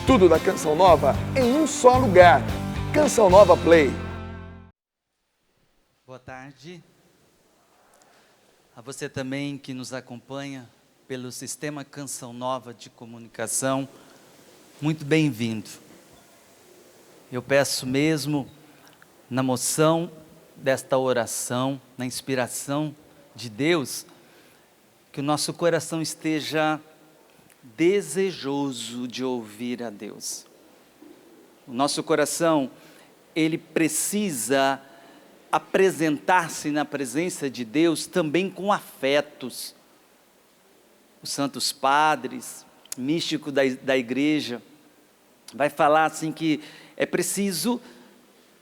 Tudo da Canção Nova em um só lugar. Canção Nova Play. Boa tarde. A você também que nos acompanha pelo Sistema Canção Nova de Comunicação, muito bem-vindo. Eu peço mesmo, na moção desta oração, na inspiração de Deus, que o nosso coração esteja desejoso de ouvir a Deus. O nosso coração, ele precisa apresentar-se na presença de Deus também com afetos. Os santos padres, místico da igreja, vai falar assim que é preciso,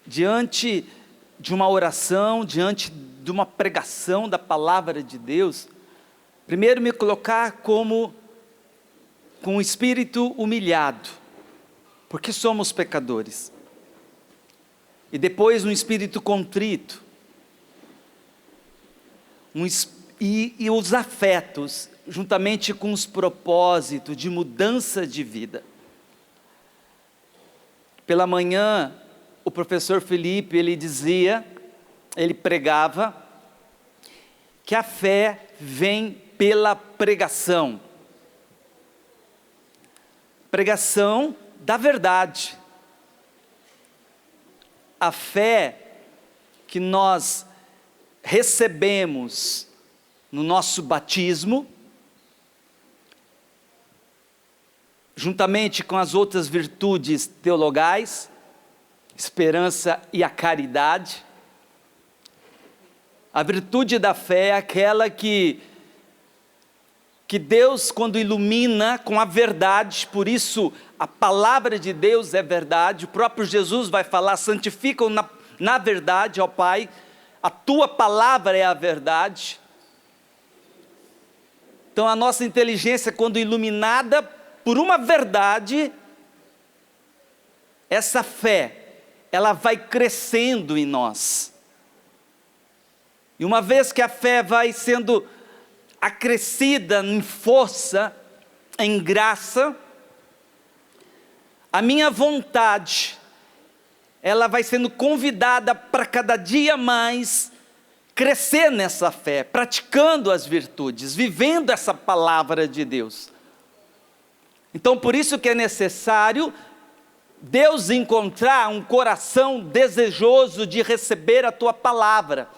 diante de uma oração, diante de uma pregação da palavra de Deus, primeiro me colocar com o espírito humilhado, porque somos pecadores, e depois um espírito contrito, e os afetos, juntamente com os propósitos de mudança de vida. Pela manhã, o professor Felipe, ele pregava, que a fé vem pela pregação. Pregação da verdade. A fé que nós recebemos no nosso batismo, juntamente com as outras virtudes teologais, esperança e a caridade. A virtude da fé é aquela que Deus, quando ilumina com a verdade, por isso a palavra de Deus é verdade, o próprio Jesus vai falar, santificam na verdade, ó Pai, a tua palavra é a verdade. Então a nossa inteligência, quando iluminada por uma verdade, essa fé, ela vai crescendo em nós. E uma vez que a fé vai sendo acrescida em força, em graça, a minha vontade, ela vai sendo convidada para cada dia mais crescer nessa fé, praticando as virtudes, vivendo essa palavra de Deus. Então, por isso que é necessário Deus encontrar um coração desejoso de receber a tua palavra.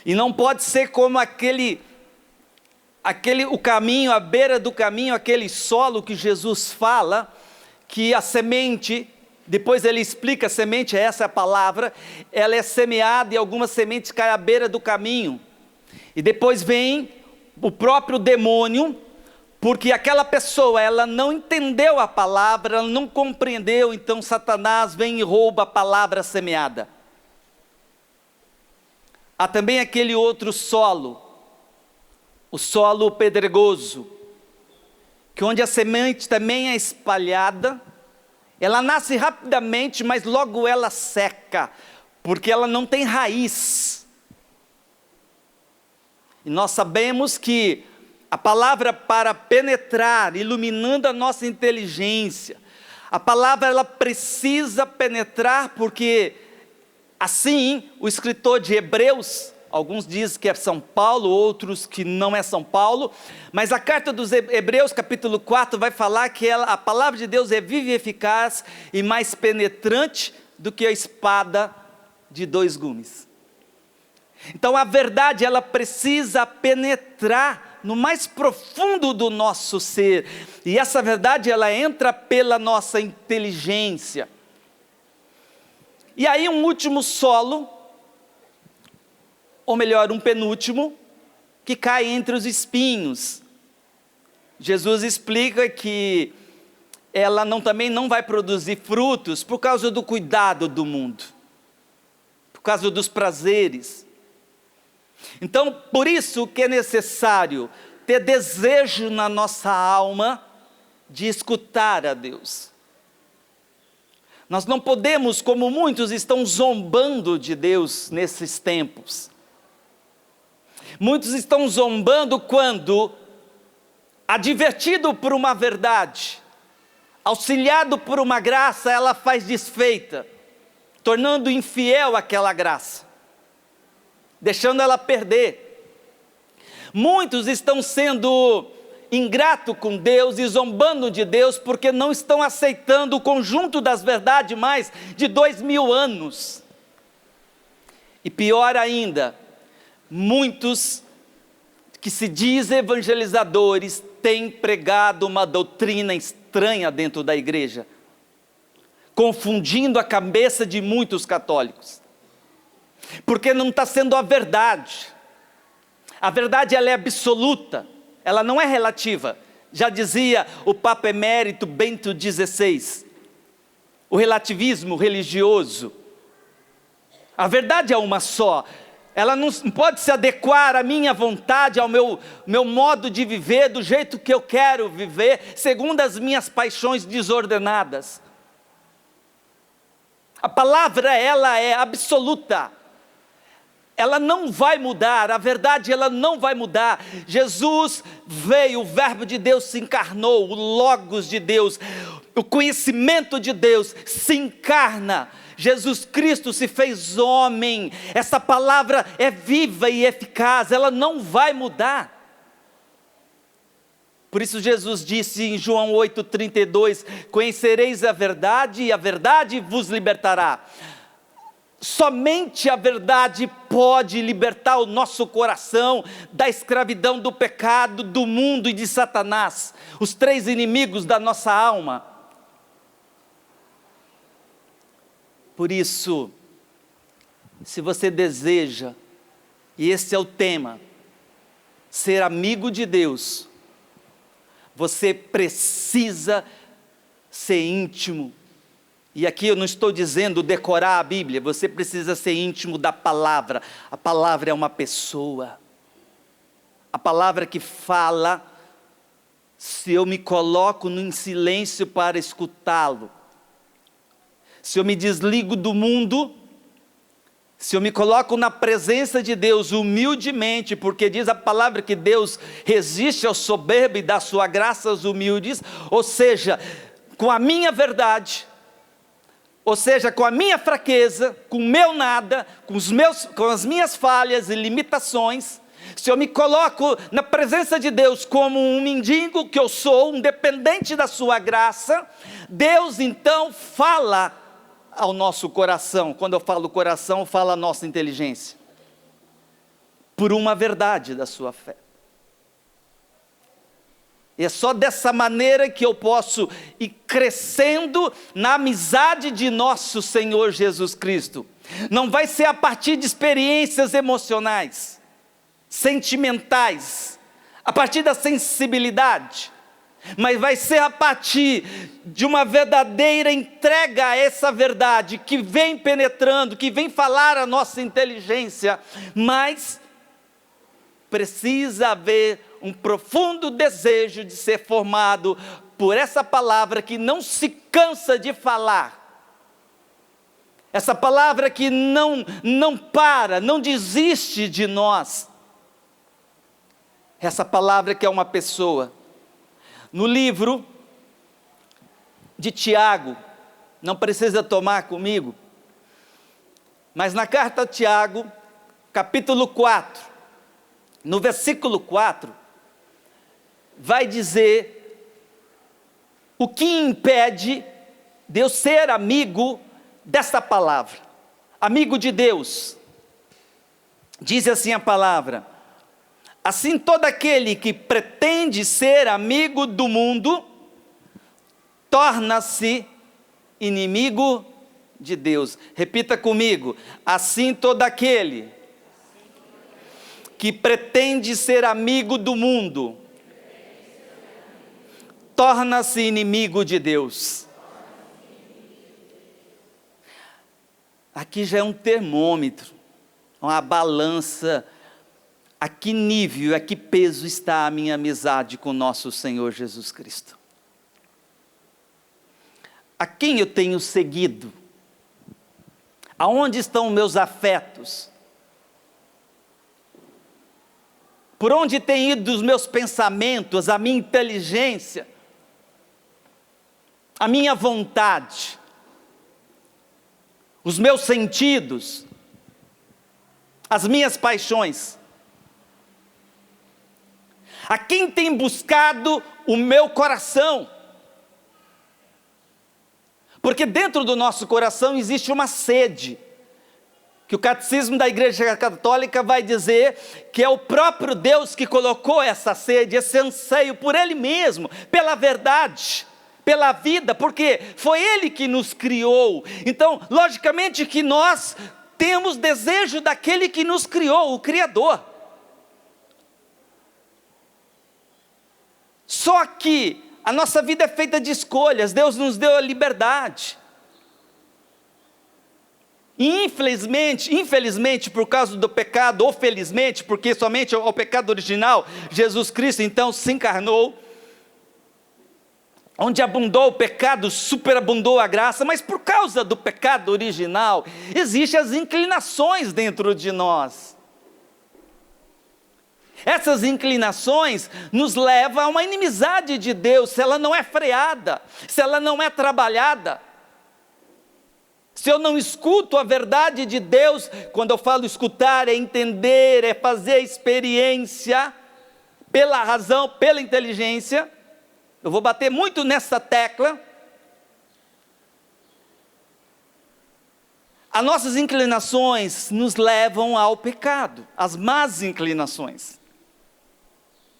E não pode ser como o caminho, à beira do caminho, aquele solo que Jesus fala, que a semente, depois ele explica, a semente, essa é a palavra, ela é semeada e algumas sementes caem à beira do caminho. E depois vem o próprio demônio, porque aquela pessoa, ela não entendeu a palavra, ela não compreendeu, então Satanás vem e rouba a palavra semeada. Há também aquele outro solo, o solo pedregoso, que onde a semente também é espalhada, ela nasce rapidamente, mas logo ela seca, porque ela não tem raiz. E nós sabemos que a palavra, para penetrar, iluminando a nossa inteligência, a palavra ela precisa penetrar, porque assim o escritor de Hebreus, alguns dizem que é São Paulo, outros que não é São Paulo, mas a carta dos Hebreus capítulo 4 vai falar que a palavra de Deus é viva e eficaz e mais penetrante do que a espada de 2 gumes. Então a verdade ela precisa penetrar no mais profundo do nosso ser, e essa verdade ela entra pela nossa inteligência. E aí um último solo, ou melhor, um penúltimo, que cai entre os espinhos. Jesus explica que ela também não vai produzir frutos por causa do cuidado do mundo, por causa dos prazeres. Então, por isso que é necessário ter desejo na nossa alma de escutar a Deus. Nós não podemos, como muitos estão zombando de Deus nesses tempos. Muitos estão zombando quando, advertido por uma verdade, auxiliado por uma graça, ela faz desfeita, tornando infiel aquela graça, deixando ela perder. Muitos estão sendo ingratos com Deus e zombando de Deus, porque não estão aceitando o conjunto das verdades mais de 2000 anos. E pior ainda, muitos que se dizem evangelizadores têm pregado uma doutrina estranha dentro da igreja, confundindo a cabeça de muitos católicos, porque não está sendo a verdade. A verdade, ela é absoluta, ela não é relativa. Já dizia o Papa Emérito Bento XVI, o relativismo religioso. A verdade é uma só, ela não pode se adequar à minha vontade, ao meu modo de viver, do jeito que eu quero viver, segundo as minhas paixões desordenadas. A palavra, ela é absoluta, ela não vai mudar, a verdade, ela não vai mudar. Jesus veio, o verbo de Deus se encarnou, o Logos de Deus, o conhecimento de Deus se encarna. Jesus Cristo se fez homem. Essa palavra é viva e eficaz, ela não vai mudar. Por isso Jesus disse em João 8,32, conhecereis a verdade e a verdade vos libertará. Somente a verdade pode libertar o nosso coração da escravidão do pecado, do mundo e de Satanás, os três inimigos da nossa alma. Por isso, se você deseja, e esse é o tema, ser amigo de Deus, você precisa ser íntimo. E aqui eu não estou dizendo decorar a Bíblia, você precisa ser íntimo da palavra. A palavra é uma pessoa. A palavra que fala, se eu me coloco em silêncio para escutá-lo, se eu me desligo do mundo, se eu me coloco na presença de Deus humildemente, porque diz a palavra que Deus resiste ao soberbo e dá sua graça aos humildes, ou seja, com a minha verdade, ou seja, com a minha fraqueza, com o meu nada, com as minhas falhas e limitações, se eu me coloco na presença de Deus como um mendigo que eu sou, um dependente da sua graça, Deus então fala ao nosso coração. Quando eu falo coração, fala a nossa inteligência, por uma verdade da sua fé. E é só dessa maneira que eu posso ir crescendo na amizade de nosso Senhor Jesus Cristo. Não vai ser a partir de experiências emocionais, sentimentais, a partir da sensibilidade, mas vai ser a partir de uma verdadeira entrega a essa verdade, que vem penetrando, que vem falar a nossa inteligência, mas precisa haver um profundo desejo de ser formado por essa palavra que não se cansa de falar, essa palavra que não para, não desiste de nós, essa palavra que é uma pessoa. No livro de Tiago, não precisa tomar comigo, mas na carta a Tiago, capítulo 4, no versículo 4, vai dizer o que impede de eu ser amigo desta palavra, amigo de Deus. Diz assim a palavra: assim todo aquele que pretende ser amigo do mundo, torna-se inimigo de Deus. Repita comigo: assim todo aquele que pretende ser amigo do mundo, torna-se inimigo de Deus. Aqui já é um termômetro, uma balança. A que nível, a que peso está a minha amizade com nosso Senhor Jesus Cristo? A quem eu tenho seguido? Aonde estão meus afetos? Por onde têm ido os meus pensamentos, a minha inteligência? a minha vontade, os meus sentidos, as minhas paixões. A quem tem buscado o meu coração? Porque dentro do nosso coração existe uma sede, que o catecismo da Igreja Católica vai dizer que é o próprio Deus que colocou essa sede, esse anseio por Ele mesmo, pela verdade, pela vida, porque foi Ele que nos criou. Então, logicamente que nós temos desejo daquele que nos criou, o Criador. Só que a nossa vida é feita de escolhas, Deus nos deu a liberdade. E infelizmente por causa do pecado, ou felizmente, porque somente o pecado original, Jesus Cristo então se encarnou, onde abundou o pecado, superabundou a graça, mas por causa do pecado original, existem as inclinações dentro de nós. Essas inclinações nos levam a uma inimizade de Deus, se ela não é freada, se ela não é trabalhada. Se eu não escuto a verdade de Deus, quando eu falo escutar, é entender, é fazer a experiência, pela razão, pela inteligência, eu vou bater muito nessa tecla. As nossas inclinações nos levam ao pecado, as más inclinações.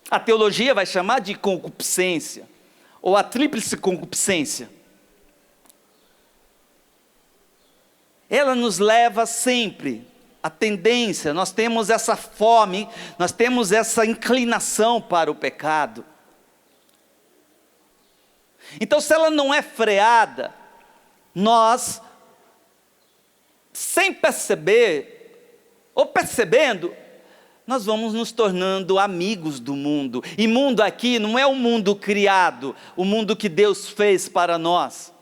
A teologia vai chamar de concupiscência, ou a tríplice concupiscência. Ela nos leva sempre, a tendência, nós temos essa fome, nós temos essa inclinação para o pecado. Então, se ela não é freada, nós, sem perceber, ou percebendo, nós vamos nos tornando amigos do mundo. E mundo aqui não é o mundo criado, o mundo que Deus fez para nós.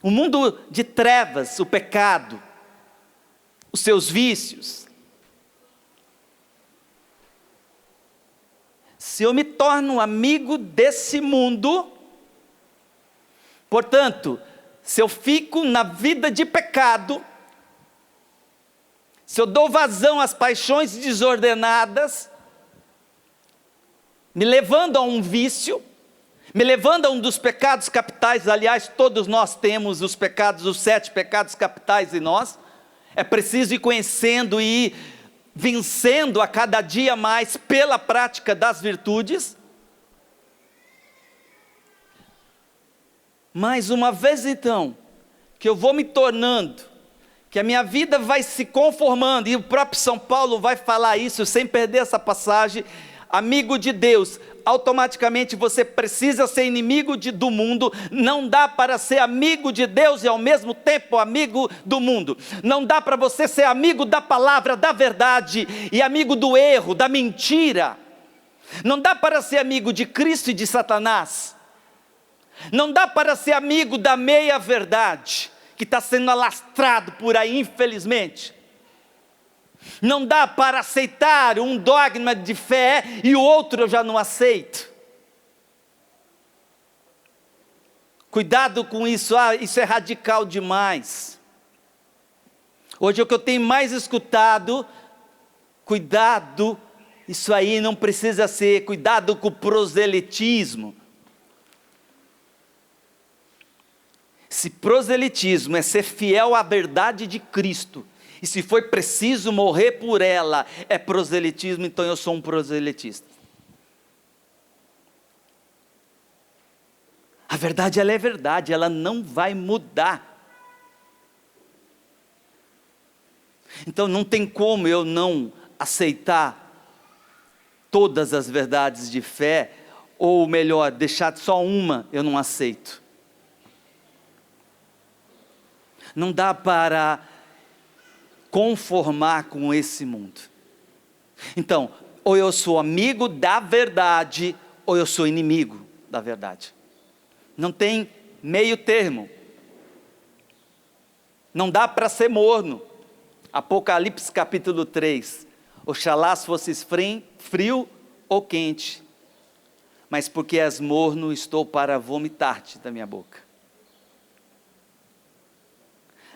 O mundo de trevas, o pecado, os seus vícios. Se eu me torno amigo desse mundo, portanto, se eu fico na vida de pecado, se eu dou vazão às paixões desordenadas, me levando a um vício, me levando a um dos pecados capitais, aliás, todos nós temos os pecados, os 7 pecados capitais em nós, é preciso ir conhecendo e ir vencendo a cada dia mais pela prática das virtudes. Mas uma vez então, que eu vou me tornando, que a minha vida vai se conformando, e o próprio São Paulo vai falar isso, sem perder essa passagem, amigo de Deus, automaticamente você precisa ser inimigo do mundo. Não dá para ser amigo de Deus e ao mesmo tempo amigo do mundo. Não dá para você ser amigo da palavra, da verdade, e amigo do erro, da mentira. Não dá para ser amigo de Cristo e de Satanás. Não dá para ser amigo da meia-verdade, que está sendo alastrado por aí, infelizmente. Não dá para aceitar um dogma de fé e o outro eu já não aceito. Cuidado com isso, isso é radical demais. Hoje é o que eu tenho mais escutado, cuidado, isso aí não precisa ser, cuidado com o proselitismo. Se proselitismo é ser fiel à verdade de Cristo, e se foi preciso morrer por ela, é proselitismo, então eu sou um proselitista. A verdade, ela é verdade, ela não vai mudar. Então não tem como eu não aceitar todas as verdades de fé, ou melhor, deixar só uma, eu não aceito. Não dá para conformar com esse mundo. Então, ou eu sou amigo da verdade, ou eu sou inimigo da verdade. Não tem meio termo. Não dá para ser morno. Apocalipse capítulo 3. Oxalá se fosse frio ou quente. mas porque és morno, estou para vomitar-te da minha boca.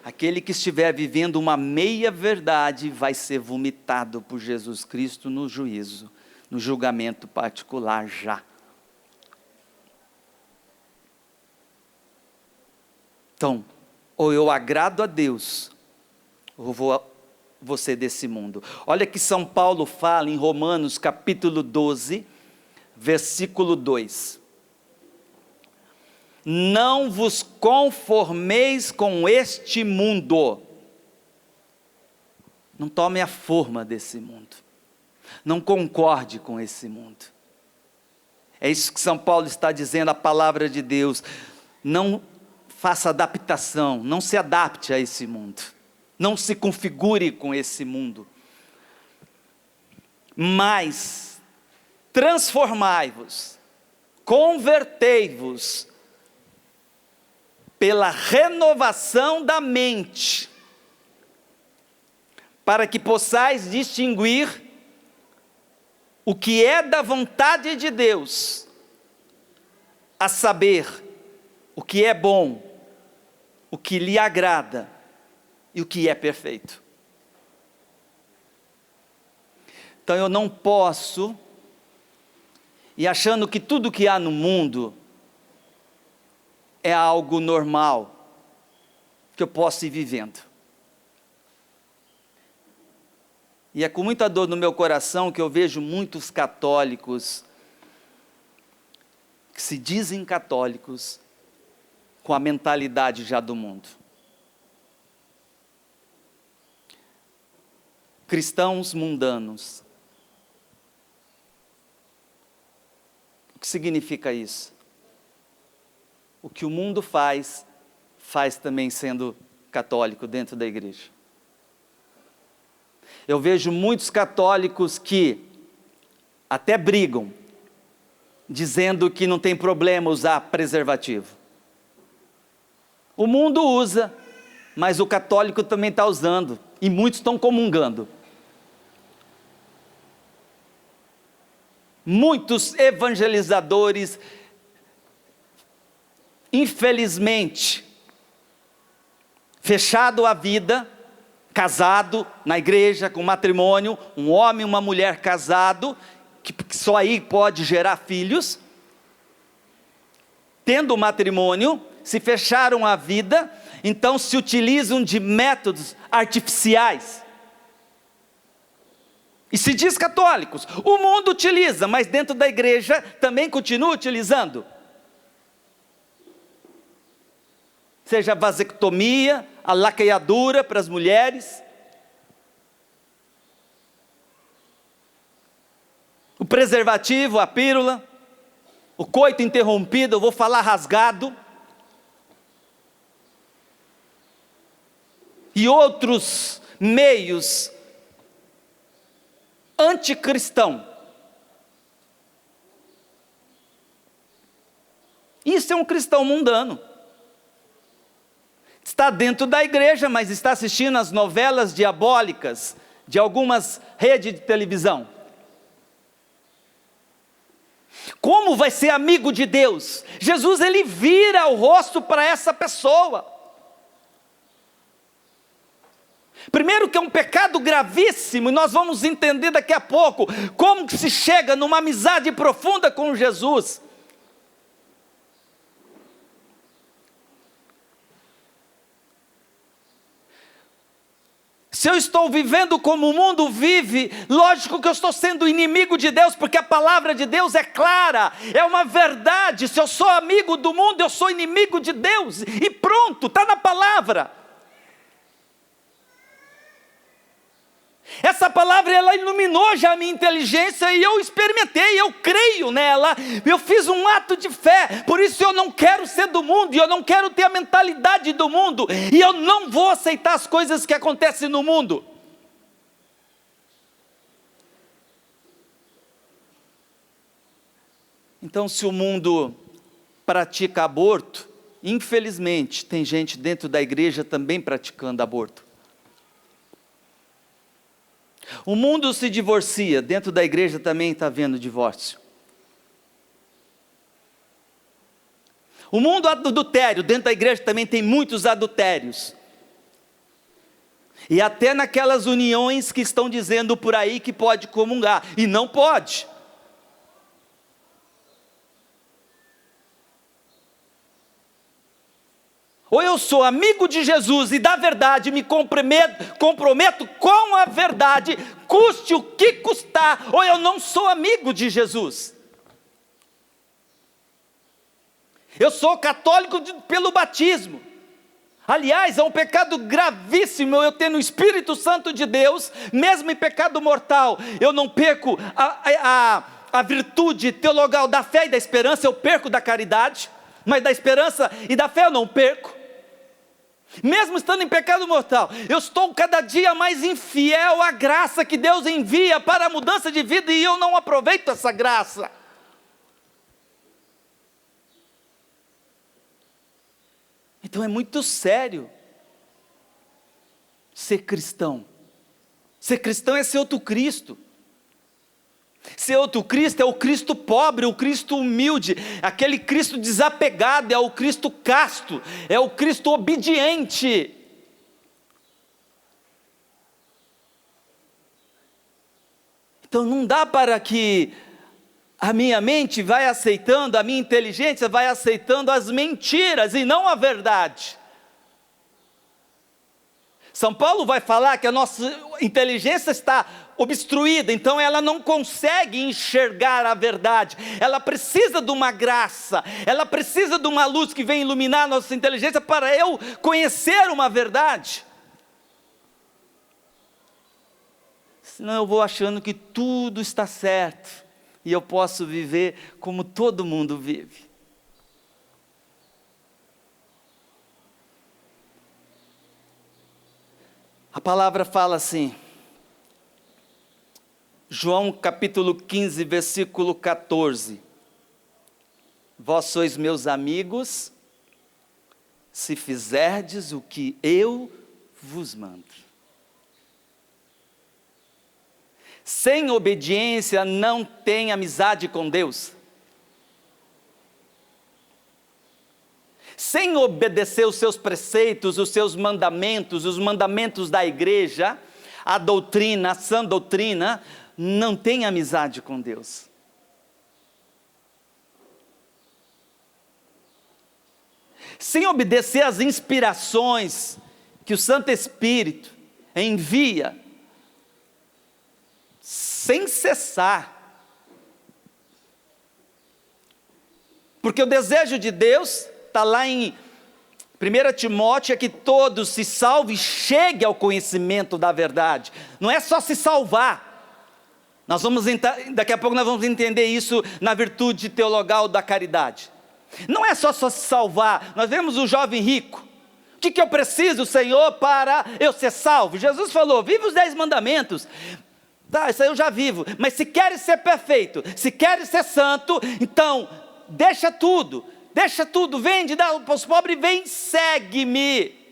Aquele que estiver vivendo uma meia-verdade vai ser vomitado por Jesus Cristo no juízo, no julgamento particular já. Então, ou eu agrado a Deus, ou vou ser desse mundo. Olha que São Paulo fala em Romanos capítulo 12, versículo 2. Não vos conformeis com este mundo. Não tome a forma desse mundo. Não concorde com esse mundo. É isso que São Paulo está dizendo, a palavra de Deus. Não faça adaptação, não se adapte a esse mundo. Não se configure com esse mundo. Mas transformai-vos, convertei-vos pela renovação da mente, para que possais distinguir o que é da vontade de Deus, a saber, o que é bom, o que lhe agrada e o que é perfeito. Então eu não posso ir achando que tudo que há no mundo é algo normal, que eu posso ir vivendo. E é com muita dor no meu coração que eu vejo muitos católicos, que se dizem católicos, com a mentalidade já do mundo. Cristãos mundanos. O que significa isso? O que o mundo faz, faz também sendo católico dentro da igreja. Eu vejo muitos católicos que até brigam, dizendo que não tem problema usar preservativo. O mundo usa, mas o católico também está usando, e muitos estão comungando. Muitos evangelizadores, infelizmente, fechado a vida, casado na igreja, com matrimônio, um homem e uma mulher casado, que só aí pode gerar filhos, tendo matrimônio, se fecharam a vida, então se utilizam de métodos artificiais, e se diz católicos. O mundo utiliza, mas dentro da igreja também continua utilizando. Seja a vasectomia, a laqueadura para as mulheres, o preservativo, a pílula, o coito interrompido, eu vou falar rasgado, e outros meios anticristão. Isso é um cristão mundano. Está dentro da igreja, mas está assistindo as novelas diabólicas de algumas redes de televisão. Como vai ser amigo de Deus? Jesus, ele vira o rosto para essa pessoa. Primeiro que é um pecado gravíssimo, e nós vamos entender daqui a pouco, como que se chega numa amizade profunda com Jesus. Se eu estou vivendo como o mundo vive, lógico que eu estou sendo inimigo de Deus, porque a palavra de Deus é clara, é uma verdade. Se eu sou amigo do mundo, eu sou inimigo de Deus, e pronto, está na palavra. Essa palavra, ela iluminou já a minha inteligência, e eu experimentei, eu creio nela, eu fiz um ato de fé. Por isso eu não quero ser do mundo, e eu não quero ter a mentalidade do mundo, e eu não vou aceitar as coisas que acontecem no mundo. Então, se o mundo pratica aborto, infelizmente tem gente dentro da igreja também praticando aborto. O mundo se divorcia, dentro da igreja também está havendo divórcio. O mundo adultério, dentro da igreja também tem muitos adultérios. E até naquelas uniões que estão dizendo por aí que pode comungar, e não pode. Ou eu sou amigo de Jesus e da verdade me comprometo com a verdade, custe o que custar, ou eu não sou amigo de Jesus. Eu sou católico pelo batismo. Aliás, é um pecado gravíssimo eu ter no Espírito Santo de Deus, mesmo em pecado mortal, eu não perco a virtude teologal da fé e da esperança, eu perco da caridade, mas da esperança e da fé eu não perco. Mesmo estando em pecado mortal, eu estou cada dia mais infiel à graça que Deus envia para a mudança de vida e eu não aproveito essa graça. Então é muito sério ser cristão. Ser cristão é ser outro Cristo. Ser outro Cristo é o Cristo pobre, o Cristo humilde, aquele Cristo desapegado, é o Cristo casto, é o Cristo obediente. Então não dá para que a minha mente vai aceitando, a minha inteligência vai aceitando as mentiras e não a verdade. São Paulo vai falar que a nossa inteligência está obstruída, então ela não consegue enxergar a verdade, ela precisa de uma graça, ela precisa de uma luz que venha iluminar a nossa inteligência para eu conhecer uma verdade. Senão eu vou achando que tudo está certo, e eu posso viver como todo mundo vive. A palavra fala assim, João capítulo 15, versículo 14. Vós sois meus amigos, se fizerdes o que eu vos mando. Sem obediência não tem amizade com Deus. Sem obedecer os seus preceitos, os seus mandamentos, os mandamentos da igreja, a doutrina, a sã doutrina, não tem amizade com Deus. Sem obedecer às inspirações que o Santo Espírito envia, sem cessar, porque o desejo de Deus está lá em 1 Timóteo, é que todos se salvem e cheguem ao conhecimento da verdade. Não é só se salvar. Daqui a pouco nós vamos entender isso na virtude teologal da caridade. Não é só se salvar. Nós vemos o jovem rico. O que eu preciso, Senhor, para eu ser salvo? Jesus falou, vive os 10 mandamentos. Tá, isso aí eu já vivo. Mas se queres ser perfeito, se queres ser santo, então deixa tudo, vende, dá para os pobres, vem, segue-me.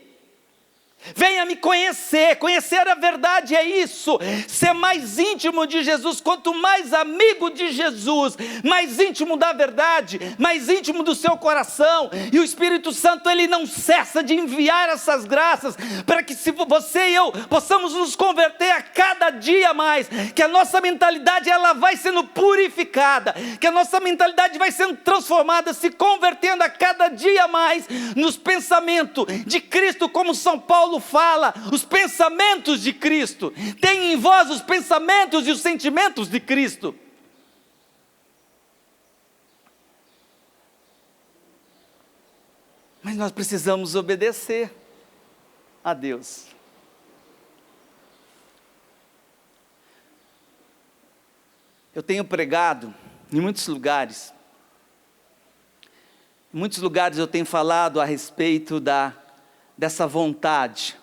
Venha me conhecer a verdade é isso, ser mais íntimo de Jesus. Quanto mais amigo de Jesus, mais íntimo da verdade, mais íntimo do seu coração, e o Espírito Santo, ele não cessa de enviar essas graças, para que se você e eu possamos nos converter a cada dia mais, que a nossa mentalidade ela vai sendo purificada, que a nossa mentalidade vai sendo transformada, se convertendo a cada dia mais, nos pensamentos de Cristo, como São Paulo fala, os pensamentos de Cristo. Tem em vós os pensamentos e os sentimentos de Cristo. Mas nós precisamos obedecer a Deus. Eu tenho pregado em muitos lugares. Em muitos lugares eu tenho falado a respeito dessa vontade,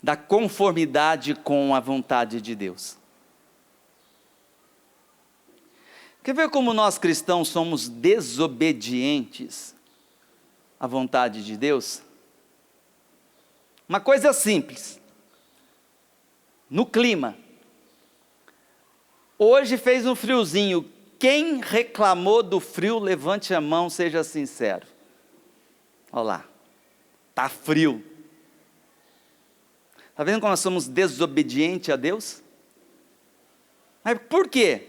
da conformidade com a vontade de Deus. Quer ver como nós cristãos somos desobedientes à vontade de Deus? Uma coisa simples, no clima. Hoje fez um friozinho, Quem reclamou do frio, levante a mão, seja sincero. Olha lá, está frio. Está vendo como nós somos desobedientes a Deus? Mas por quê?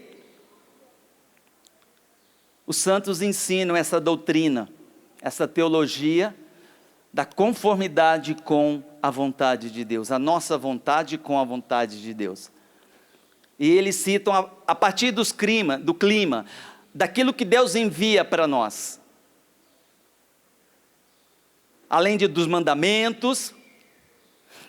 Os santos ensinam essa doutrina, essa teologia da conformidade com a vontade de Deus, a nossa vontade com a vontade de Deus. E eles citam a partir do clima, daquilo que Deus envia para nós. Além dos mandamentos,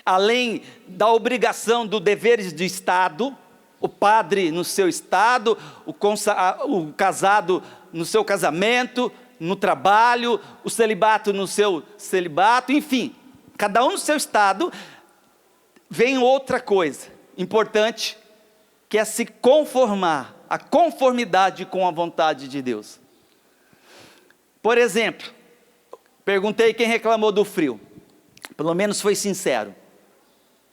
além da obrigação dos deveres do Estado, o padre no seu estado, o casado no seu casamento, no trabalho, o celibato no seu celibato, enfim, cada um no seu estado. Vem outra coisa importante, que é se conformar, a conformidade com a vontade de Deus. Por exemplo, perguntei quem reclamou do frio, pelo menos foi sincero.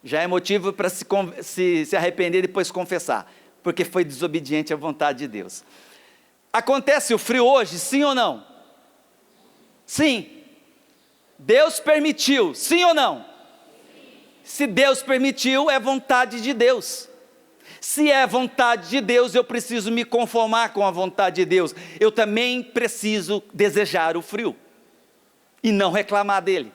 Já é motivo para se arrepender e depois confessar, porque foi desobediente à vontade de Deus. Acontece o frio hoje, sim ou não? Sim. Deus permitiu, sim ou não? Se Deus permitiu, é vontade de Deus. Se é vontade de Deus, eu preciso me conformar com a vontade de Deus. Eu também preciso desejar o frio e não reclamar dele.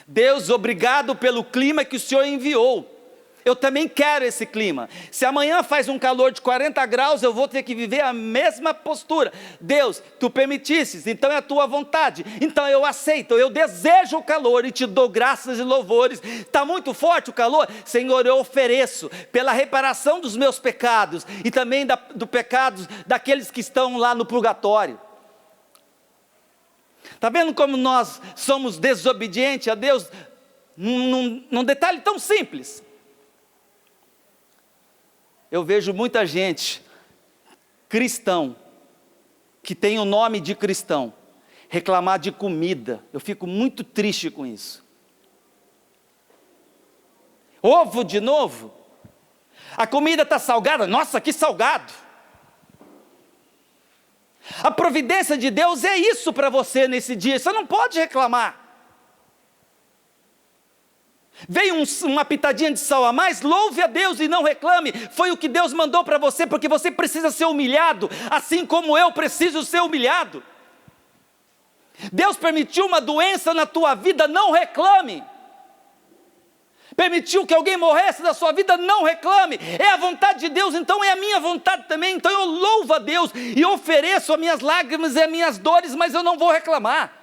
Deus, obrigado pelo clima que o Senhor enviou. Eu também quero esse clima. Se amanhã faz um calor de 40 graus, eu vou ter que viver a mesma postura. Deus, tu permitisses, então é a tua vontade. Então eu aceito, eu desejo o calor e te dou graças e louvores. Está muito forte o calor? Senhor, eu ofereço pela reparação dos meus pecados e também do pecados daqueles que estão lá no purgatório. Está vendo como nós somos desobedientes a Deus? Num detalhe tão simples. Eu vejo muita gente, cristão, que tem o nome de cristão, reclamar de comida. Eu fico muito triste com isso. Ovo de novo? A comida está salgada? Nossa, que salgado! A providência de Deus é isso para você nesse dia, você não pode reclamar. Veio uma pitadinha de sal a mais, louve a Deus e não reclame, foi o que Deus mandou para você, porque você precisa ser humilhado, assim como eu preciso ser humilhado. Deus permitiu uma doença na tua vida, não reclame. Permitiu que alguém morresse da sua vida, não reclame. É a vontade de Deus, então é a minha vontade também. Então eu louvo a Deus e ofereço as minhas lágrimas e as minhas dores, mas eu não vou reclamar.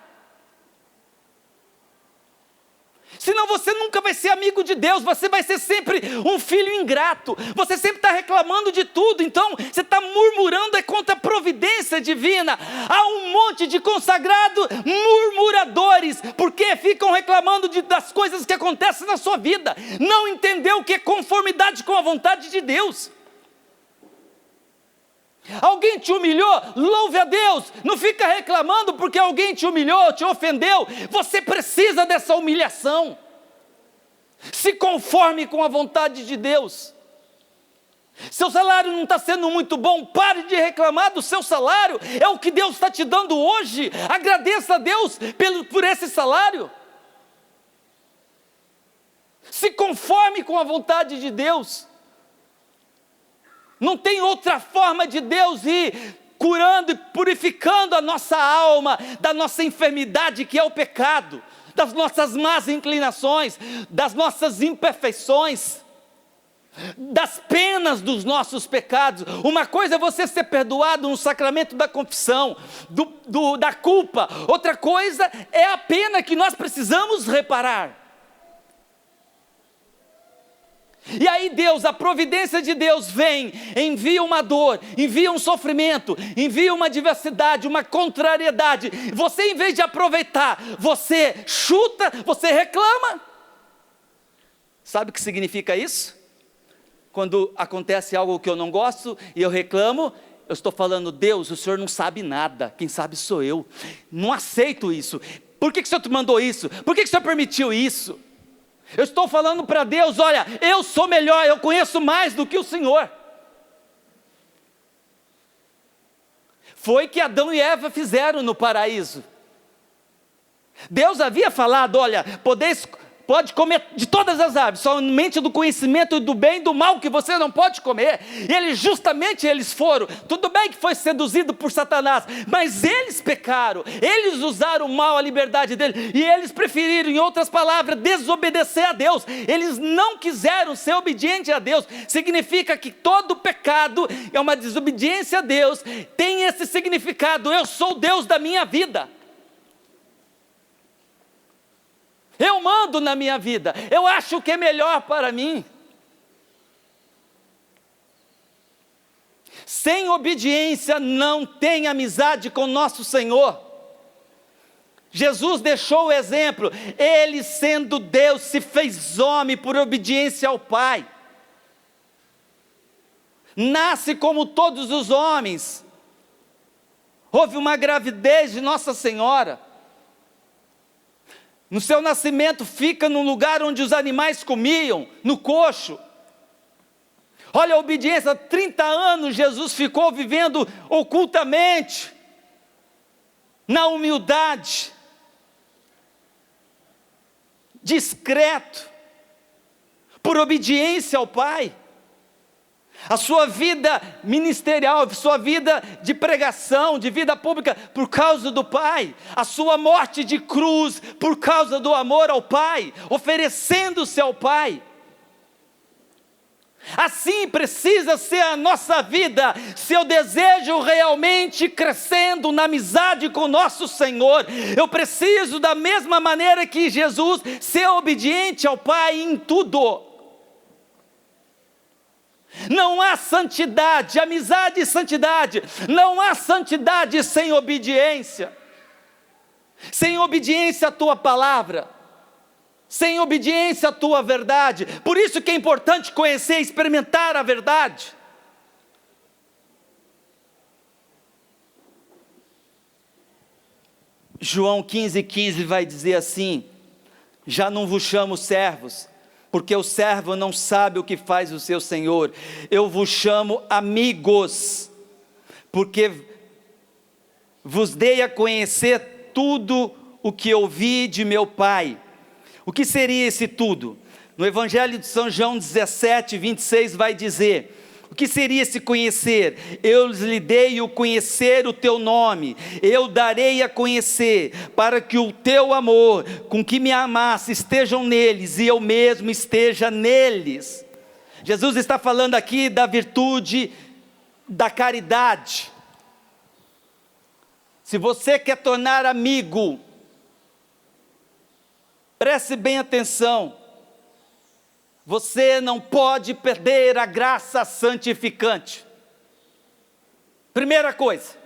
Senão você nunca vai ser amigo de Deus, você vai ser sempre um filho ingrato, você sempre está reclamando de tudo, então você está murmurando contra a providência divina. Há um monte de consagrados murmuradores, porque ficam reclamando das coisas que acontecem na sua vida, não entendeu o que é conformidade com a vontade de Deus. Alguém te humilhou, louve a Deus, não fica reclamando porque alguém te humilhou, te ofendeu. Você precisa dessa humilhação. Se conforme com a vontade de Deus. Seu salário não está sendo muito bom, pare de reclamar do seu salário, é o que Deus está te dando hoje, agradeça a Deus por esse salário. Se conforme com a vontade de Deus. Não tem outra forma de Deus ir curando e purificando a nossa alma da nossa enfermidade, que é o pecado, das nossas más inclinações, das nossas imperfeições, das penas dos nossos pecados. Uma coisa é você ser perdoado no sacramento da confissão, da culpa. Outra coisa é a pena que nós precisamos reparar. E aí Deus, a providência de Deus vem, envia uma dor, envia um sofrimento, envia uma adversidade, uma contrariedade. Você, em vez de aproveitar, você chuta, você reclama. Sabe o que significa isso? Quando acontece algo que eu não gosto e eu reclamo, eu estou falando: Deus, o Senhor não sabe nada, quem sabe sou eu. Não aceito isso. Por que o Senhor te mandou isso? Por que o Senhor permitiu isso? Eu estou falando para Deus: olha, eu sou melhor, eu conheço mais do que o Senhor. foi que Adão e Eva fizeram no paraíso. Deus havia falado: olha, pode comer de todas as árvores, somente do conhecimento do bem e do mal que você não pode comer. E eles foram, tudo bem que foi seduzido por Satanás, mas eles pecaram, eles usaram mal a liberdade dele, e eles preferiram, em outras palavras, desobedecer a Deus. Eles não quiseram ser obedientes a Deus. Significa que todo pecado é uma desobediência a Deus, tem esse significado: eu sou o Deus da minha vida. Eu mando na minha vida, eu acho o que é melhor para mim. Sem obediência não tem amizade com nosso Senhor. Jesus deixou o exemplo, Ele sendo Deus se fez homem por obediência ao Pai. Nasce como todos os homens. Houve uma gravidez de Nossa Senhora. No seu nascimento fica num lugar onde os animais comiam, no coxo. Olha a obediência, 30 anos Jesus ficou vivendo ocultamente, na humildade, discreto, por obediência ao Pai. A sua vida ministerial, sua vida de pregação, de vida pública, por causa do Pai. A sua morte de cruz, por causa do amor ao Pai, oferecendo-se ao Pai. Assim precisa ser a nossa vida, se eu desejo realmente crescendo na amizade com nosso Senhor. Eu preciso, da mesma maneira que Jesus, ser obediente ao Pai em tudo. Não há santidade, amizade e santidade, não há santidade sem obediência à tua palavra, sem obediência à tua verdade. Por isso que é importante conhecer e experimentar a verdade. João 15,15 vai dizer assim: já não vos chamo servos, porque o servo não sabe o que faz o seu senhor. Eu vos chamo amigos, porque vos dei a conhecer tudo o que ouvi de meu Pai. O que seria esse tudo? No Evangelho de São João 17:26 vai dizer: o que seria esse conhecer? Eu lhe dei o conhecer o teu nome, eu darei a conhecer, para que o teu amor, com que me amasse, estejam neles, e eu mesmo esteja neles. Jesus está falando aqui da virtude da caridade. Se você quer tornar amigo, preste bem atenção, você não pode perder a graça santificante. Primeira coisa,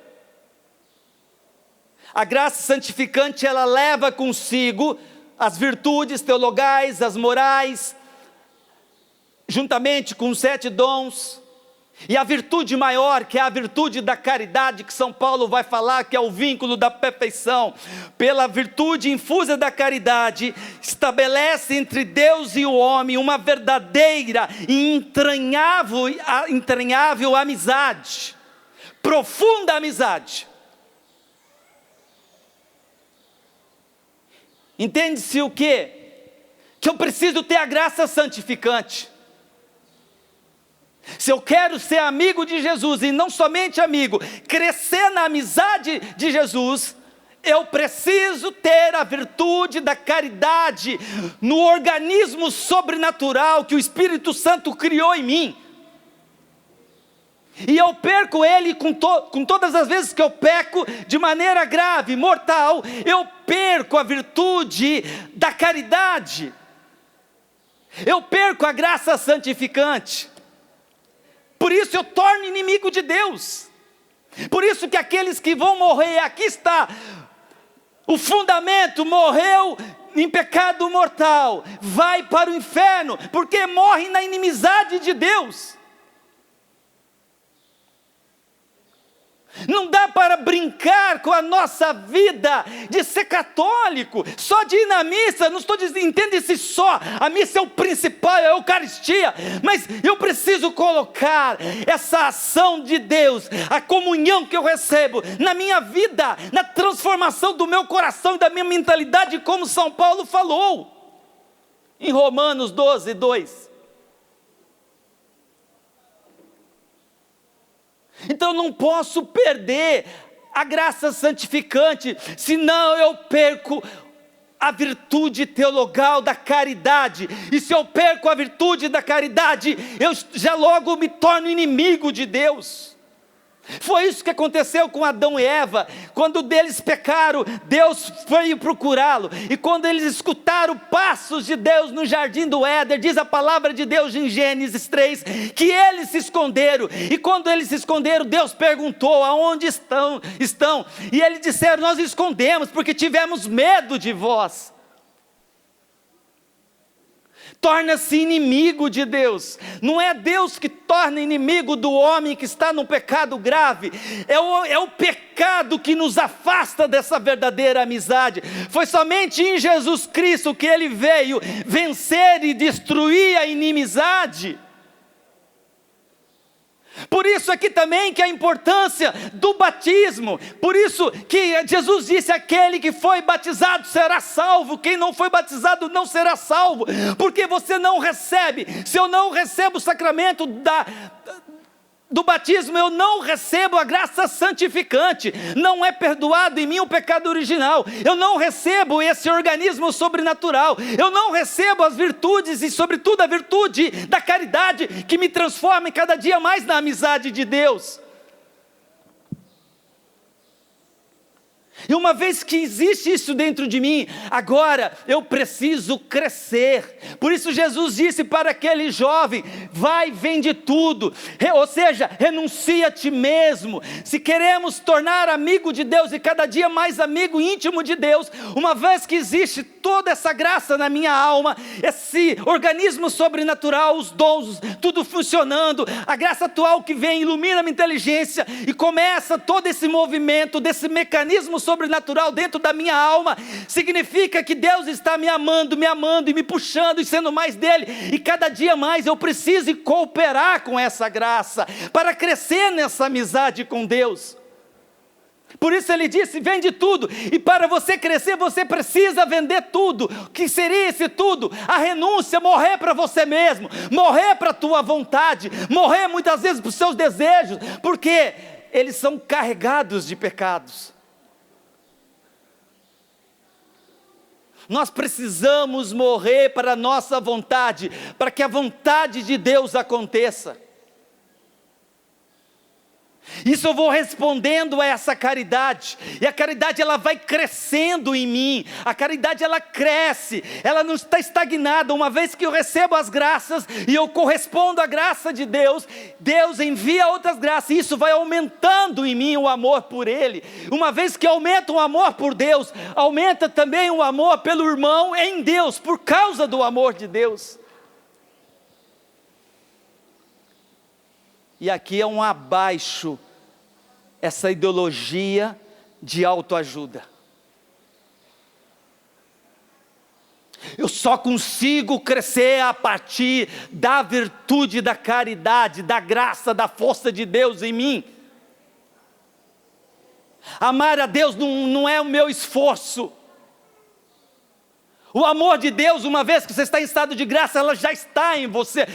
a graça santificante, ela leva consigo as virtudes teologais, as morais, juntamente com os 7 dons, e a virtude maior, que é a virtude da caridade, que São Paulo vai falar, que é o vínculo da perfeição. Pela virtude infusa da caridade, estabelece entre Deus e o homem uma verdadeira e entranhável amizade, profunda amizade. Entende-se o quê? Que eu preciso ter a graça santificante. Se eu quero ser amigo de Jesus, e não somente amigo, crescer na amizade de Jesus, eu preciso ter a virtude da caridade no organismo sobrenatural que o Espírito Santo criou em mim. E eu perco ele com todas as vezes que eu peco de maneira grave, mortal, eu perco a virtude da caridade, eu perco a graça santificante. Por isso eu torno inimigo de Deus. Por isso que aqueles que vão morrer, aqui está o fundamento: morreu em pecado mortal, vai para o inferno, porque morre na inimizade de Deus. Não dá para brincar com a nossa vida de ser católico, só de ir na missa. Não estou dizendo, entende-se só, a missa é o principal, é a Eucaristia, mas eu preciso colocar essa ação de Deus, a comunhão que eu recebo na minha vida, na transformação do meu coração e da minha mentalidade, como São Paulo falou, em Romanos 12, 2. Então não posso perder a graça santificante, senão eu perco a virtude teologal da caridade, e se eu perco a virtude da caridade, eu já logo me torno inimigo de Deus. Foi isso que aconteceu com Adão e Eva. Quando deles pecaram, Deus foi procurá-lo, e quando eles escutaram passos de Deus no jardim do Éden, diz a palavra de Deus em Gênesis 3, que eles se esconderam, e quando eles se esconderam, Deus perguntou, aonde estão? E eles disseram, nós escondemos, porque tivemos medo de vós. Torna-se inimigo de Deus. Não é Deus que torna inimigo do homem que está num pecado grave, é o pecado que nos afasta dessa verdadeira amizade. Foi somente em Jesus Cristo que Ele veio vencer e destruir a inimizade. Por isso aqui também que a importância do batismo, por isso que Jesus disse, aquele que foi batizado será salvo, quem não foi batizado não será salvo, porque você não recebe, se eu não recebo o sacramento do batismo, eu não recebo a graça santificante, não é perdoado em mim o pecado original, eu não recebo esse organismo sobrenatural, eu não recebo as virtudes e sobretudo a virtude da caridade, que me transforma em cada dia mais na amizade de Deus. E uma vez que existe isso dentro de mim, agora eu preciso crescer. Por isso Jesus disse para aquele jovem, vai, vende tudo, ou seja, renuncia a ti mesmo. Se queremos tornar amigo de Deus e cada dia mais amigo íntimo de Deus, uma vez que existe toda essa graça na minha alma, esse organismo sobrenatural, os dons, tudo funcionando, a graça atual que vem, ilumina a minha inteligência, e começa todo esse movimento, desse mecanismo sobrenatural dentro da minha alma, significa que Deus está me amando e me puxando e sendo mais dele, e cada dia mais eu preciso cooperar com essa graça, para crescer nessa amizade com Deus. Por isso ele disse, vende tudo, e para você crescer, você precisa vender tudo. O que seria esse tudo? A renúncia, morrer para você mesmo, morrer para a tua vontade, morrer muitas vezes para os seus desejos, porque eles são carregados de pecados. Nós precisamos morrer para a nossa vontade, para que a vontade de Deus aconteça. Isso eu vou respondendo a essa caridade, e a caridade ela vai crescendo em mim, a caridade ela cresce, ela não está estagnada. Uma vez que eu recebo as graças, e eu correspondo à graça de Deus, Deus envia outras graças, e isso vai aumentando em mim o amor por Ele. Uma vez que aumenta o amor por Deus, aumenta também o amor pelo irmão em Deus, por causa do amor de Deus. E aqui é um abaixo, essa ideologia de autoajuda. Eu só consigo crescer a partir da virtude da caridade, da graça, da força de Deus em mim. Amar a Deus não é o meu esforço. O amor de Deus, uma vez que você está em estado de graça, ela já está em você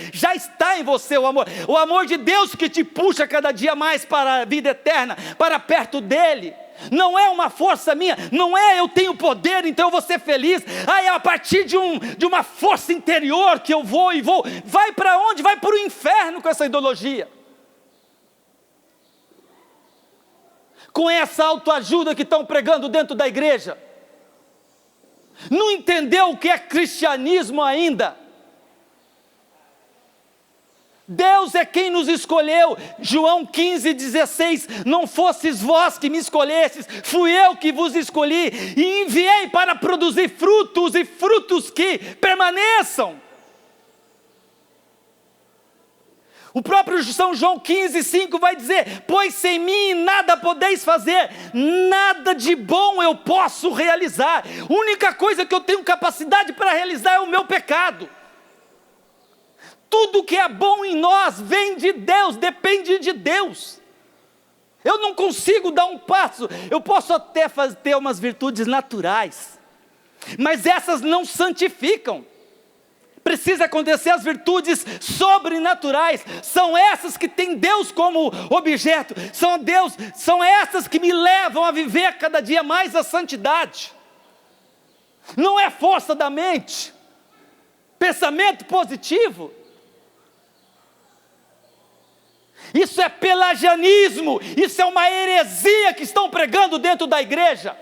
o amor de Deus que te puxa cada dia mais para a vida eterna, para perto dEle. Não é uma força minha, não é eu tenho poder, então eu vou ser feliz. É a partir de uma força interior que eu vou. Vai para onde? Vai para o inferno com essa ideologia. Com essa autoajuda que estão pregando dentro da igreja. Não entendeu o que é cristianismo ainda. Deus é quem nos escolheu. João 15,16, não fosses vós que me escolhestes, fui eu que vos escolhi e enviei para produzir frutos, e frutos que permaneçam. O próprio São João 15,5 vai dizer: pois sem mim nada podeis fazer, nada de bom eu posso realizar. A única coisa que eu tenho capacidade para realizar é o meu pecado. Tudo que é bom em nós vem de Deus, depende de Deus. Eu não consigo dar um passo. Eu posso até ter umas virtudes naturais, mas essas não santificam. Precisa acontecer as virtudes sobrenaturais. São essas que têm Deus como objeto. São essas que me levam a viver cada dia mais a santidade. Não é força da mente, pensamento positivo. Isso é pelagianismo, isso é uma heresia que estão pregando dentro da igreja.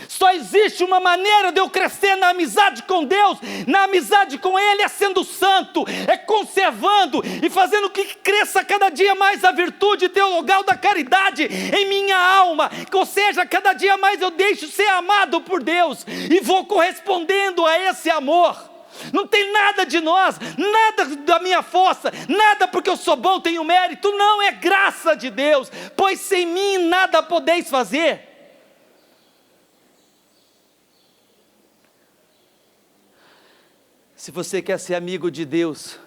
Só existe uma maneira de eu crescer na amizade com Deus, na amizade com Ele, é sendo santo, é conservando e fazendo que cresça cada dia mais a virtude teologal da caridade em minha alma, ou seja, cada dia mais eu deixo ser amado por Deus e vou correspondendo a esse amor. Não tem nada de nós, nada da minha força, nada porque eu sou bom, tenho mérito, não, é graça de Deus, pois sem mim nada podeis fazer. Se você quer ser amigo de Deus,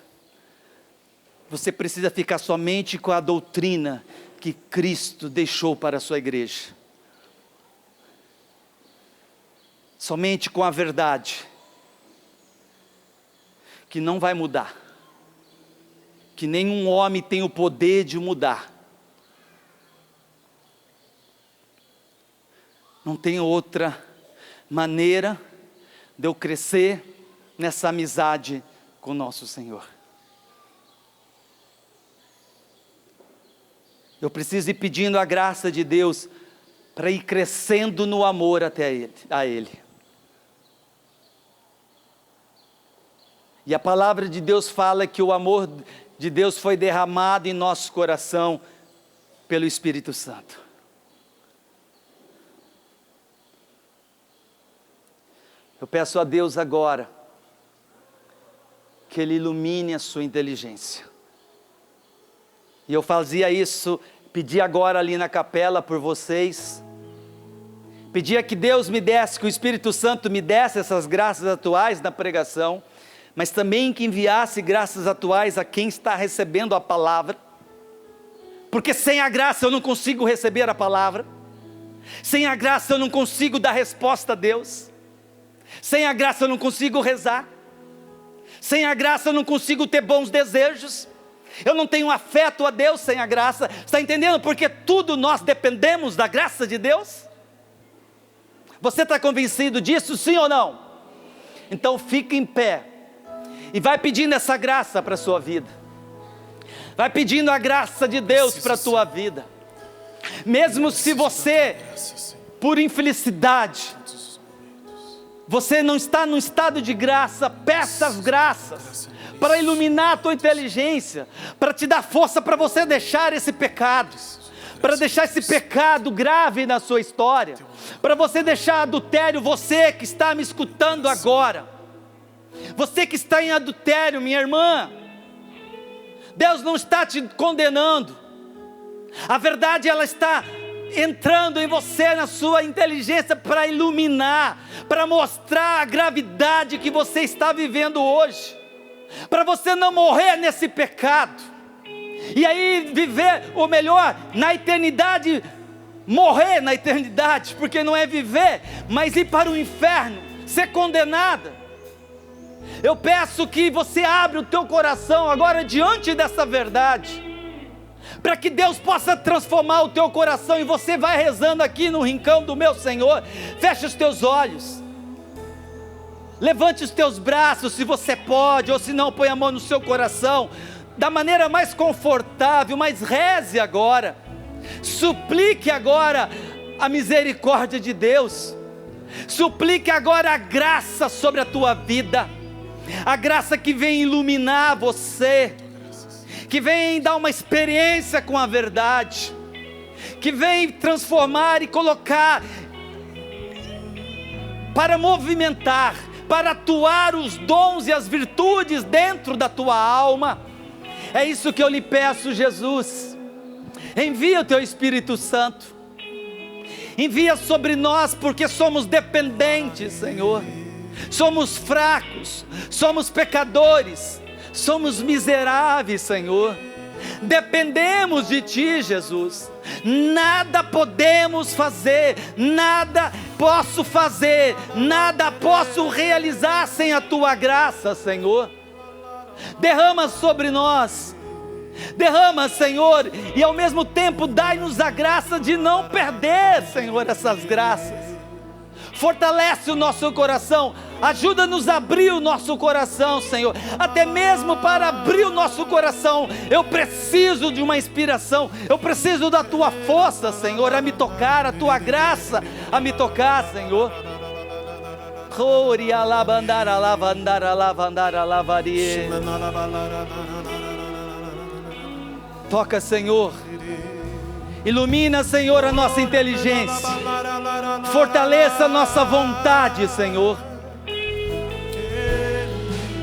você precisa ficar somente com a doutrina que Cristo deixou para a sua igreja. Somente com a verdade, que não vai mudar, que nenhum homem tem o poder de mudar. Não tem outra maneira de eu crescer nessa amizade com nosso Senhor. Eu preciso ir pedindo a graça de Deus para ir crescendo no amor até a Ele. E a palavra de Deus fala que o amor de Deus foi derramado em nosso coração pelo Espírito Santo. Eu peço a Deus agora que Ele ilumine a sua inteligência. E eu fazia isso, pedi agora ali na capela por vocês, pedia que Deus me desse, que o Espírito Santo me desse essas graças atuais na pregação, mas também que enviasse graças atuais a quem está recebendo a palavra, porque sem a graça eu não consigo receber a palavra, sem a graça eu não consigo dar resposta a Deus, sem a graça eu não consigo rezar, sem a graça eu não consigo ter bons desejos, eu não tenho afeto a Deus sem a graça. Está entendendo? Porque tudo nós dependemos da graça de Deus. Você está convencido disso, sim ou não? Então fica em pé e vai pedindo essa graça para a sua vida, vai pedindo a graça de Deus para a tua vida. Mesmo se você, por infelicidade, você não está num estado de graça, peça as graças para iluminar a tua inteligência, para te dar força para você deixar esse pecado, para deixar esse pecado grave na sua história, para você deixar adultério. Você que está me escutando agora, você que está em adultério, minha irmã, Deus não está te condenando, a verdade ela está entrando em você, na sua inteligência, para iluminar, para mostrar a gravidade que você está vivendo hoje, para você não morrer nesse pecado, e aí viver, ou melhor, na eternidade, morrer na eternidade, porque não é viver, mas ir para o inferno, ser condenada. Eu peço que você abra o teu coração agora diante dessa verdade, para que Deus possa transformar o teu coração, e você vai rezando aqui no rincão do meu Senhor. Feche os teus olhos, levante os teus braços se você pode, ou se não, põe a mão no seu coração, da maneira mais confortável, mas reze agora, suplique agora a misericórdia de Deus, suplique agora a graça sobre a tua vida, a graça que vem iluminar você, que vem dar uma experiência com a verdade, que vem transformar e colocar, para movimentar, para atuar os dons e as virtudes dentro da tua alma. É isso que eu lhe peço, Jesus. Envia o teu Espírito Santo. Envia sobre nós, porque somos dependentes, Senhor. Somos fracos, somos pecadores, somos miseráveis, Senhor. Dependemos de Ti, Jesus. Nada podemos fazer, nada posso fazer, nada posso realizar sem a Tua graça, Senhor. Derrama sobre nós. Derrama, Senhor, e ao mesmo tempo dai-nos a graça de não perder, Senhor, essas graças. Fortalece o nosso coração, ajuda-nos a abrir o nosso coração, Senhor. Até mesmo para abrir o nosso coração, eu preciso de uma inspiração, eu preciso da Tua força, Senhor, a me tocar, a Tua graça a me tocar, Senhor. Toca, Senhor. Ilumina, Senhor, a nossa inteligência. Fortaleça a nossa vontade, Senhor,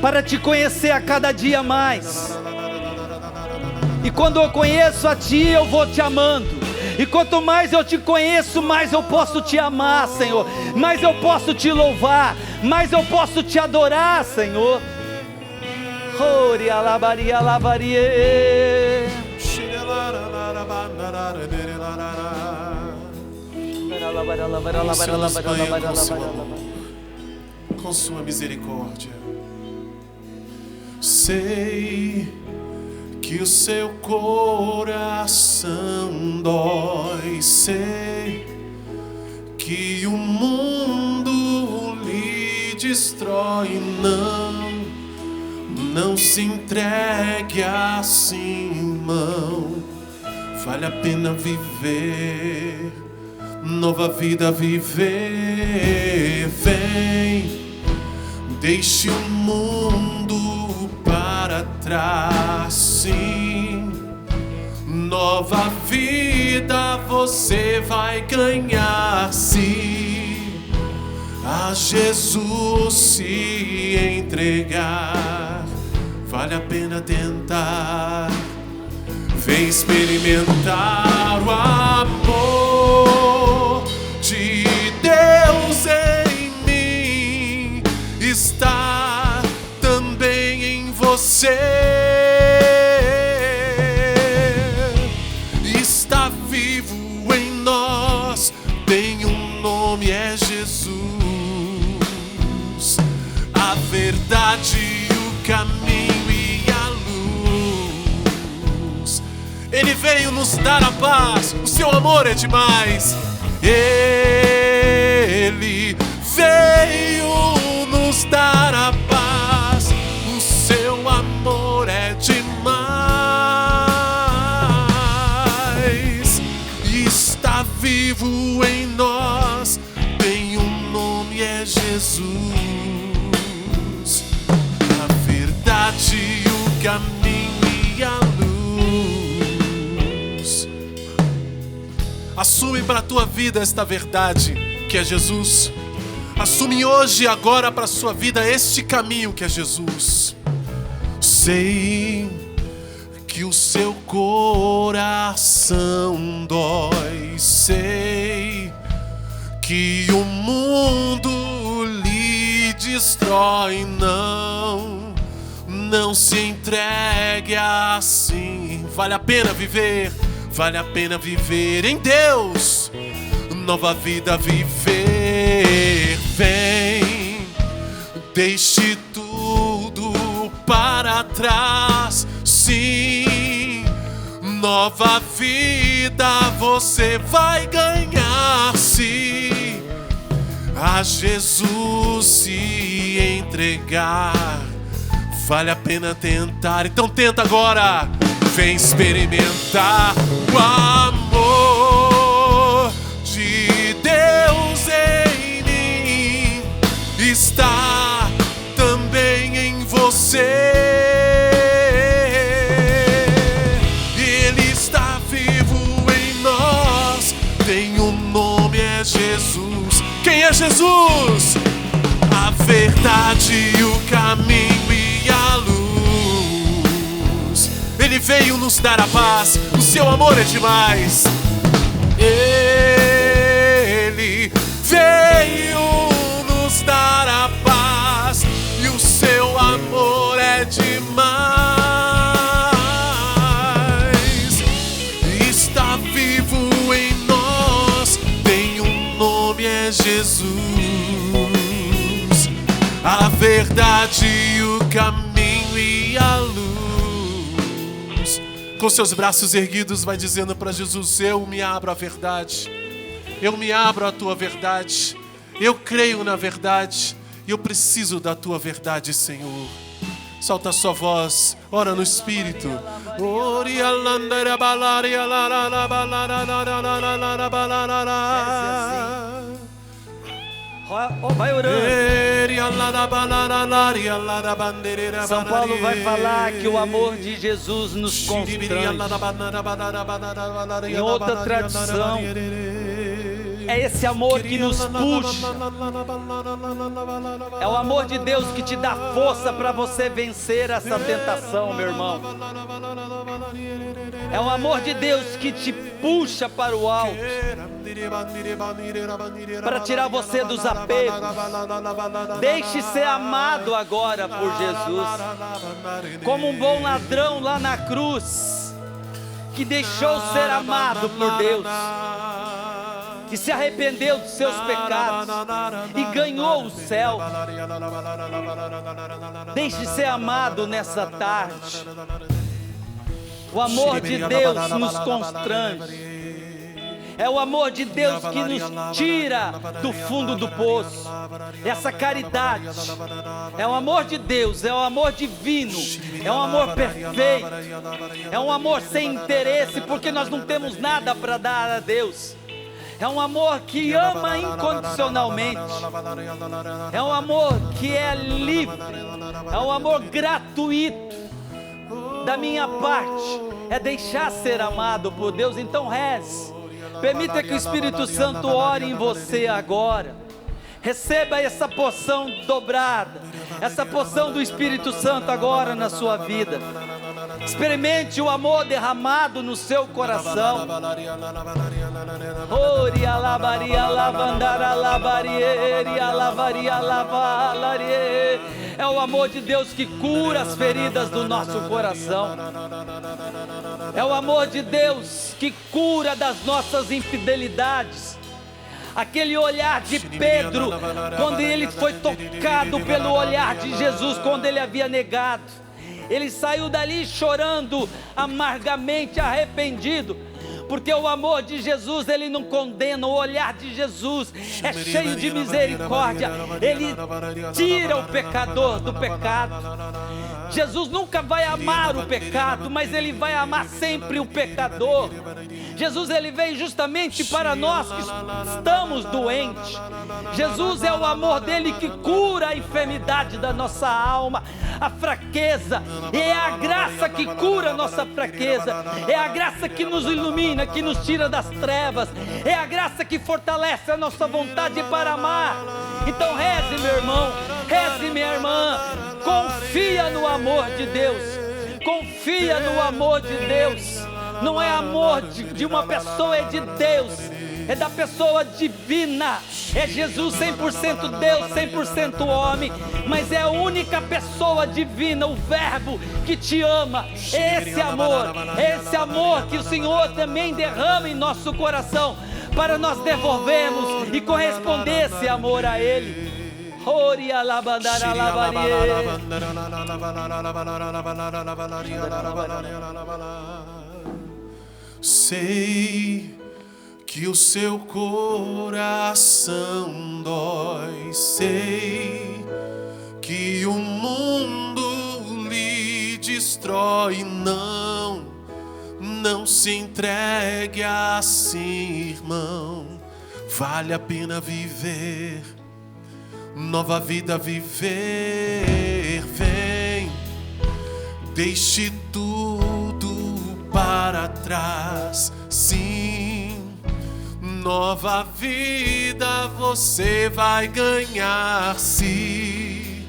para Te conhecer a cada dia mais. E quando eu conheço a Ti, eu vou Te amando. E quanto mais eu Te conheço, mais eu posso Te amar, Senhor. Mais eu posso Te louvar, mais eu posso Te adorar, Senhor. Ori alabari alabarie. Com sua misericórdia. Sei que o seu coração dói, sei que o mundo lhe destrói. Não se entregue assim, não. Vale a pena viver, nova vida viver. Vem, deixe o mundo para trás, sim. Nova vida você vai ganhar, se a Jesus se entregar. Vale a pena tentar. Vem experimentar o amor de Deus em mim. Está também em você. Está vivo em nós. Tem um nome, é Jesus. A verdade, o caminho e a luz. Ele veio nos dar a paz. O seu amor é demais. Ele veio nos dar a paz. O seu amor é demais. Está vivo em nós. Tem um nome, é Jesus. A verdade, o caminho e a luz. Assume para a tua vida esta verdade que é Jesus. Assume hoje e agora para a sua vida este caminho que é Jesus. Sei que o seu coração dói. Sei que o mundo lhe destrói. Não se entregue assim. Vale a pena viver. Vale a pena viver em Deus. Nova vida viver. Vem, deixe tudo para trás. Sim, nova vida você vai ganhar, se a Jesus se entregar. Vale a pena tentar, então tenta agora. Vem experimentar o amor de Deus em mim. Está também em você. Ele está vivo em nós. Tem um nome, é Jesus. Quem é Jesus? A verdade, o caminho e a luz. Ele veio nos dar a paz. O seu amor é demais. Ele veio nos dar a paz e o seu amor é demais. Está vivo em nós, tem um nome, é Jesus. A verdade, o caminho e a luz. Com seus braços erguidos, vai dizendo para Jesus: eu me abro à verdade, eu me abro à tua verdade, eu creio na verdade, e eu preciso da tua verdade, Senhor. Solta a sua voz, ora no Espírito. Vai orando. São Paulo vai falar que o amor de Jesus nos constrange. Em outra tradição, é esse amor que nos puxa. É o amor de Deus que te dá força para você vencer essa tentação, meu irmão. É o amor de Deus que te puxa para o alto, para tirar você dos apegos. Deixe ser amado agora por Jesus, como um bom ladrão lá na cruz, que deixou ser amado por Deus, que se arrependeu dos seus pecados e ganhou o céu. Deixe ser amado nessa tarde. O amor de Deus nos constrange. É o amor de Deus que nos tira do fundo do poço. Essa caridade é o amor de Deus, é o amor divino, é um amor perfeito, é um amor sem interesse, porque nós não temos nada para dar a Deus. É um amor que ama incondicionalmente, é um amor que é livre, é um amor gratuito. Da minha parte é deixar ser amado por Deus. Então reze, permita que o Espírito Santo ore em você agora. Receba essa porção dobrada, essa porção do Espírito Santo agora na sua vida. Experimente o amor derramado no seu coração. É o amor de Deus que cura as feridas do nosso coração. É o amor de Deus que cura das nossas infidelidades. Aquele olhar de Pedro, quando ele foi tocado pelo olhar de Jesus, quando ele havia negado, ele saiu dali chorando amargamente, arrependido, porque o amor de Jesus, ele não condena. O olhar de Jesus é cheio de misericórdia, ele tira o pecador do pecado. Jesus nunca vai amar o pecado, mas ele vai amar sempre o pecador. Jesus, ele veio justamente para nós que estamos doentes. Jesus é o amor dele que cura a enfermidade da nossa alma, a fraqueza. E é a graça que cura a nossa fraqueza, é a graça que nos ilumina, que nos tira das trevas, é a graça que fortalece a nossa vontade para amar. Então reze, meu irmão, reze, minha irmã, confia no amor de Deus, confia no amor de Deus. Não é amor de uma pessoa, é de Deus, é da pessoa divina. É Jesus 100% Deus, 100% homem, mas é a única pessoa divina, o Verbo que te ama. É esse amor que o Senhor também derrama em nosso coração, para nós devolvermos e corresponder esse amor a Ele. Sei que o seu coração dói, sei que o mundo lhe destrói. Não se entregue assim, irmão. Vale a pena viver, nova vida viver. Vem, deixe tudo para trás, sim. Nova vida você vai ganhar se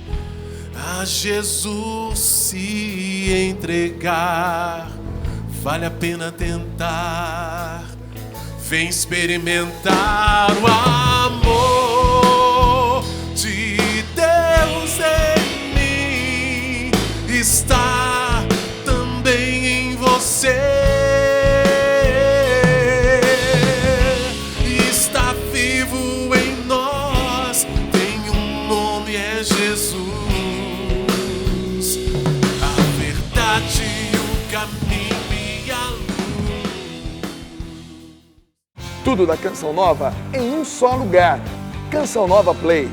a Jesus se entregar. vale a pena tentar. Vem experimentar o amor de Deus em mim. Está também em você. Está vivo em nós. Tem um nome, é Jesus. A verdade, o caminho e a luz. Tudo da Canção Nova em um só lugar. Canção Nova Play.